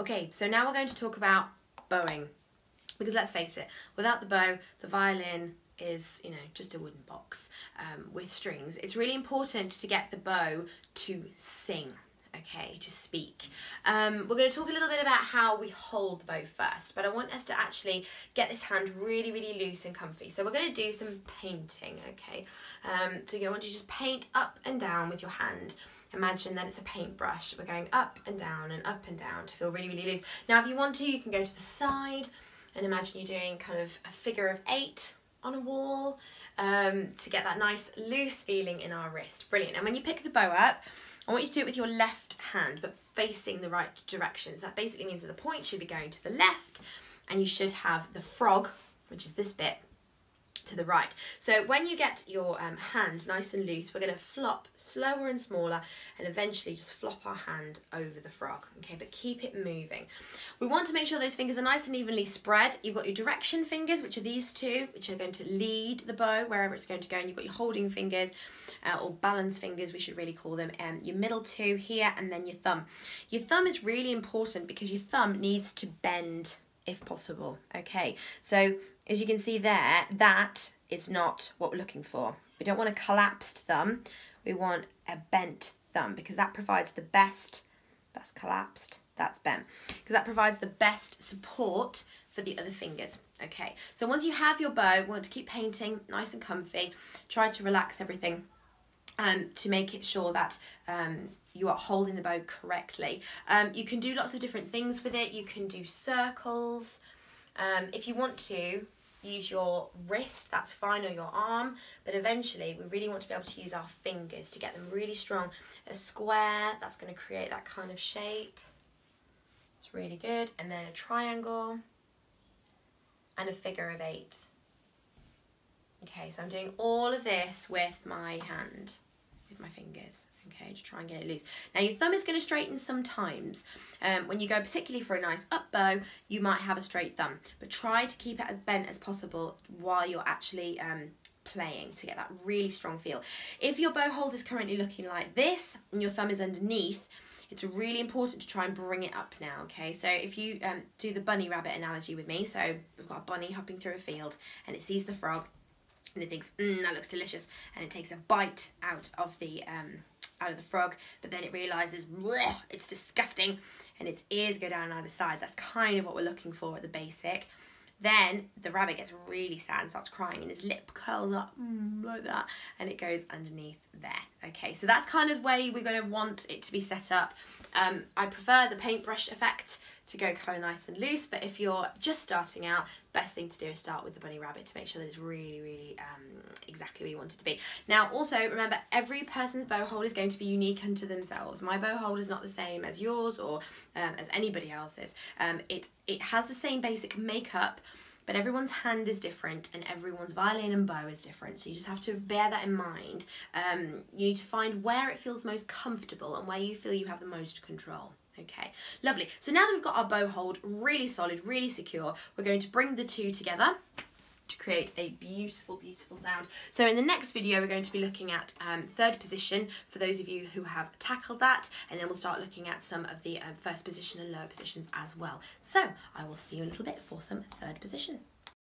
Okay, so now we're going to talk about bowing, because let's face it, without the bow, the violin is, you know, just a wooden box with strings. It's really important to get the bow to sing, okay, to speak. We're going to talk a little bit about how we hold the bow first, but I want us to actually get this hand really, really loose and comfy. So we're going to do some painting, okay? So I want you to just paint up and down with your hand. Imagine that it's a paintbrush. We're going up and down to feel really, really loose. Now, if you want to, you can go to the side and imagine you're doing kind of a figure of 8 on a wall to get that nice loose feeling in our wrist. Brilliant. And when you pick the bow up, I want you to do it with your left hand, but facing the right direction. So that basically means that the point should be going to the left, and you should have the frog, which is this bit, to the right. So when you get your hand nice and loose, we're going to flop slower and smaller and eventually just flop our hand over the frog, okay, but keep it moving. We want to make sure those fingers are nice and evenly spread. You've got your direction fingers, which are these two, which are going to lead the bow wherever it's going to go, and you've got your holding fingers, or balance fingers we should really call them, and your middle two here, and then your thumb. Your thumb is really important because your thumb needs to bend if possible, okay? So as you can see there, that is not what we're looking for. We don't want a collapsed thumb, we want a bent thumb, because that provides the best, that's collapsed, that's bent, because that provides the best support for the other fingers, okay? So once you have your bow, we want to keep painting nice and comfy, try to relax everything to make it sure that you are holding the bow correctly. You can do lots of different things with it. You can do circles. If you want to use your wrist, that's fine, or your arm, but eventually we really want to be able to use our fingers to get them really strong. A square, that's going to create that kind of shape. It's really good. And then a triangle and a figure of 8. Okay, so I'm doing all of this with my hand, with my fingers, okay, to try and get it loose. Now your thumb is going to straighten sometimes. When you go particularly for a nice up bow, you might have a straight thumb, but try to keep it as bent as possible while you're actually playing to get that really strong feel. If your bow hold is currently looking like this and your thumb is underneath, it's really important to try and bring it up now, okay? So if you do the bunny rabbit analogy with me, so we've got a bunny hopping through a field and it sees the frog, and it thinks, that looks delicious, and it takes a bite out of the frog, but then it realizes it's disgusting, and its ears go down either side. That's kind of what we're looking for at the basic. Then the rabbit gets really sad and starts crying, and his lip curls up like that, and it goes underneath there. Okay, so that's kind of where we're going to want it to be set up. I prefer the paintbrush effect to go kind of nice and loose, but if you're just starting out, best thing to do is start with the bunny rabbit to make sure that it's really, really exactly where you want it to be. Now, also remember, every person's bow hold is going to be unique unto themselves. My bow hold is not the same as yours or as anybody else's. It has the same basic makeup, but everyone's hand is different and everyone's violin and bow is different, so you just have to bear that in mind. You need to find where it feels most comfortable and where you feel you have the most control. Okay, lovely. So now that we've got our bow hold really solid, really secure, we're going to bring the two together to create a beautiful, beautiful sound. So in the next video, we're going to be looking at third position for those of you who have tackled that, and then we'll start looking at some of the first position and lower positions as well. So I will see you in a little bit for some third position.